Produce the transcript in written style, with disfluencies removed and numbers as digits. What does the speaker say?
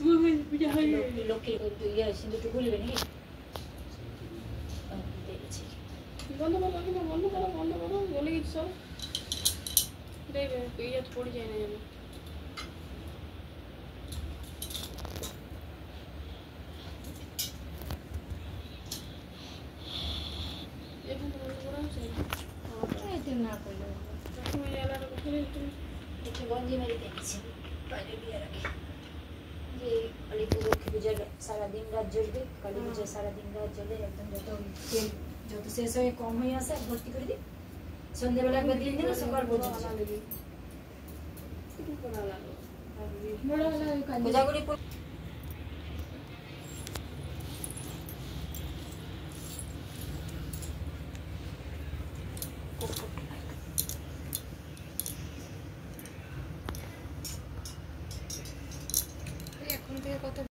লোকে ইয়ে সিন্ধুটু বলবে নাকি বন্ধ করো বন্ধ করো বন্ধ করো বলে গেছি সব দেখবে ইয়ে পড়ে যায় না যেন এখন তো বন্ধ করা হচ্ছে না করলে তুমি এলাকা কোথায় একটু গঞ্জি মেরে দেখছি বাইরে দিয়ে রাখি যে কালী লক্ষ্মী পূজার সারাদিন রাত জ্বলবে কালী পূজার সারাদিন রাত জ্বলে একদম তেল যত শেষ হয়ে কম হয়ে আসে ভর্তি করে দিই সন্ধ্যাবেলা একবার দিয়ে দিলে সকাল পর্যন্ত কোজাগুড়ি এখন থেকে কত